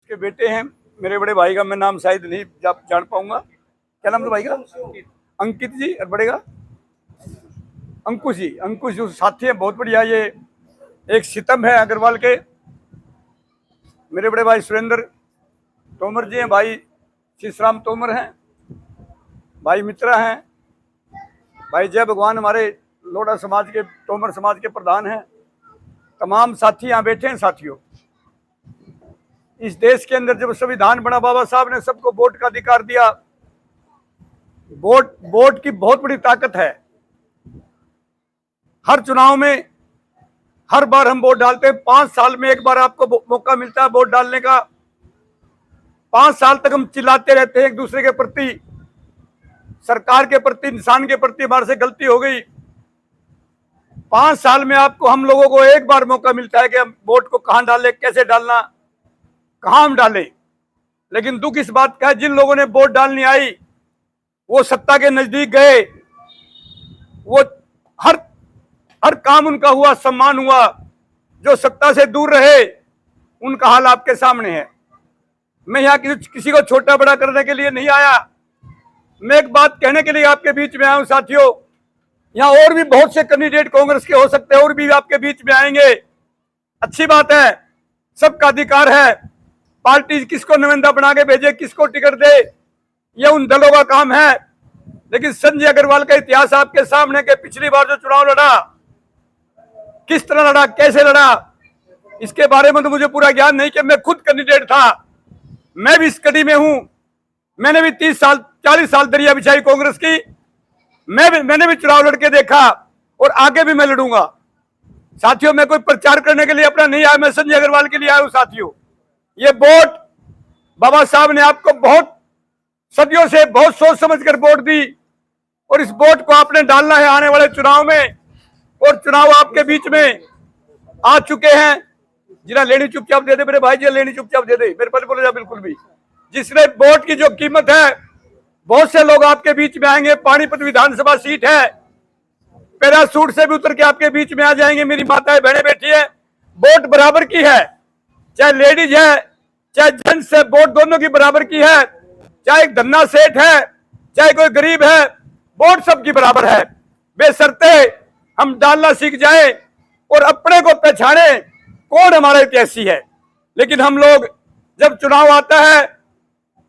के बेटे हैं। मेरे बड़े भाई का मैं नाम शायद नहीं जान पाऊंगा, क्या नाम है भाई का? अंकित जी। और बड़े का अंकुश जी। अंकुश जो साथी है बहुत बढ़िया। ये एक सितम है अग्रवाल के। मेरे बड़े भाई सुरेंद्र तोमर जी हैं, भाई शीशराम तोमर हैं, भाई मित्रा हैं, भाई जय भगवान हमारे लोढ़ा समाज के, तोमर समाज के प्रधान हैं। तमाम साथी यहाँ बैठे हैं। साथियों, इस देश के अंदर जब संविधान बना, बाबा साहब ने सबको वोट का अधिकार दिया। वोट की बहुत बड़ी ताकत है। हर चुनाव में हर बार हम वोट डालते हैं। 5 साल में एक बार आपको मौका मिलता है वोट डालने का। 5 साल तक हम चिल्लाते रहते हैं एक दूसरे के प्रति, सरकार के प्रति, इंसान के प्रति हमारे से गलती हो गई। 5 साल में आपको, हम लोगों को एक बार मौका मिलता है कि हम वोट को कहां डालें, कैसे डालना, कहां हम डालें। लेकिन दुख इस बात का है, जिन लोगों ने वोट डालनी आई वो सत्ता के नजदीक गए, वो हर काम उनका हुआ, सम्मान हुआ। जो सत्ता से दूर रहे उनका हाल आपके सामने है। मैं यहाँ किसी को छोटा बड़ा करने के लिए नहीं आया। मैं एक बात कहने के लिए आपके बीच में आया हूं। साथियों, यहाँ और भी बहुत से कैंडिडेट कांग्रेस के हो सकते हैं, और भी आपके बीच में आएंगे। अच्छी बात है, सबका अधिकार है। पार्टी किसको नुमाइंदा बना के भेजे, किसको टिकट दे, ये उन दलों का काम है। लेकिन संजय अग्रवाल का इतिहास आपके सामने के पिछली बार जो चुनाव लड़ा, किस तरह लड़ा, कैसे लड़ा, इसके बारे में तो मुझे पूरा ज्ञान नहीं कि मैं खुद कैंडिडेट था। मैं भी इस कड़ी में हूं। मैंने भी 30 साल 40 साल दरिया बिछाई कांग्रेस की। मैंने भी चुनाव लड़के देखा और आगे भी मैं लड़ूंगा। साथियों, मैं कोई प्रचार करने के लिए अपना नहीं आया, मैं संजय अग्रवाल के लिए आया हूं। साथियों, ये वोट बाबा साहब ने आपको बहुत सदियों से बहुत सोच समझ कर वोट दी, और इस वोट को आपने डालना है आने वाले चुनाव में। और चुनाव आपके बीच में आ चुके हैं। जिन्हें लेनी चुपचाप दे दे मेरे भाई जी, लेनी चुपचाप दे दे, मेरे पर बोले जा बिल्कुल भी। जिसने वोट की जो कीमत है, बहुत से लोग आपके बीच में आएंगे। पानीपत विधानसभा सीट है, पैरासूट से भी उतर के आपके बीच में आ जाएंगे। मेरी माताएं बहनें बैठी है। वोट बराबर की है, चाहे लेडीज है चाहे जेंट्स है, वोट दोनों की बराबर की है। चाहे एक धन्ना सेठ है चाहे कोई गरीब है, वोट सबकी बराबर है। बेशर्ते हम डालना सीख जाए और अपने को पहचाने कौन हमारा हितैषी है। लेकिन हम लोग जब चुनाव आता है,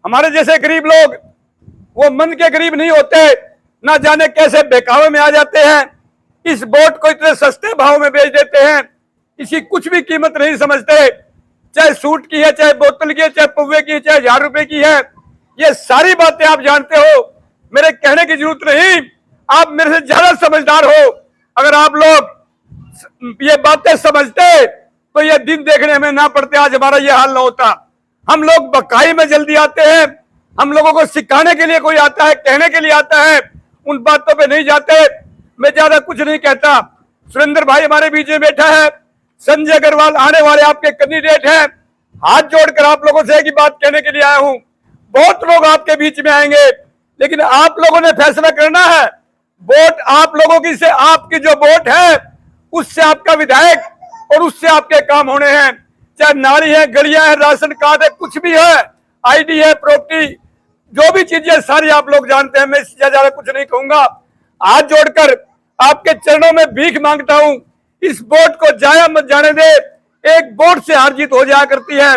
हमारे जैसे गरीब लोग, वो मन के गरीब नहीं होते, ना जाने कैसे बहकावे में आ जाते हैं। इस वोट को इतने सस्ते भाव में बेच देते हैं, इसकी कुछ भी कीमत नहीं समझते। चाहे सूट की है, चाहे बोतल की है, चाहे पौवे की है, चाहे 1000 रुपए की है, ये सारी बातें आप जानते हो। मेरे कहने की जरूरत नहीं, आप मेरे से ज्यादा समझदार हो। अगर आप लोग ये बातें समझते तो ये दिन देखने में ना पड़ते, आज हमारा ये हाल ना होता। हम लोग बकाई में जल्दी आते हैं। हम लोगों को सिखाने के लिए कोई आता है, कहने के लिए आता है, उन बातों पे नहीं जाते। मैं ज्यादा कुछ नहीं कहता। सुरेंद्र भाई हमारे बीच में बैठा है, संजय अग्रवाल आने वाले आपके कैंडिडेट हैं। हाथ जोड़कर आप लोगों से एक बात कहने के लिए आया हूं। बहुत लोग आपके बीच में आएंगे, लेकिन आप लोगों ने फैसला करना है। वोट आप लोगों की से, आपकी जो वोट है उससे आपका विधायक और उससे आपके काम होने हैं। चाहे नाली है, गलियां है, राशन कार्ड है, कुछ भी है, आईडी है, प्रॉपर्टी, जो भी चीजें सारी आप लोग जानते हैं। मैं इससे ज्यादा कुछ नहीं कहूंगा। हाथ जोड़कर आपके चरणों में भीख मांगता हूं, इस वोट को जाया मत जाने दे। एक वोट से हार जीत हो जाया करती है,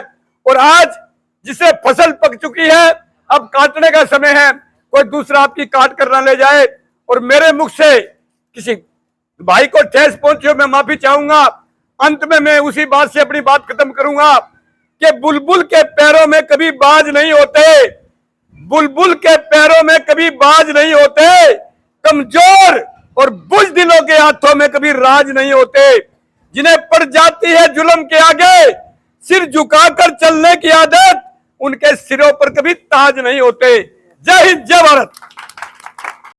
और आज जिसे फसल पक चुकी है, अब काटने का समय है। कोई दूसरा आपकी काट कर ना ले जाए। और मेरे मुख से किसी भाई को ठेस पहुंची हो, मैं माफी चाहूंगा। अंत में मैं उसी बात से अपनी बात खत्म करूंगा कि बुलबुल के पैरों में कभी बाज नहीं होते, बुलबुल के पैरों में कभी बाज नहीं होते, कमजोर और बुज़दिलों के हाथों में कभी राज नहीं होते। जिन्हें पड़ जाती है जुल्म के आगे सिर झुकाकर चलने की आदत, उनके सिरों पर कभी ताज नहीं होते। जय हिंद, जय भारत।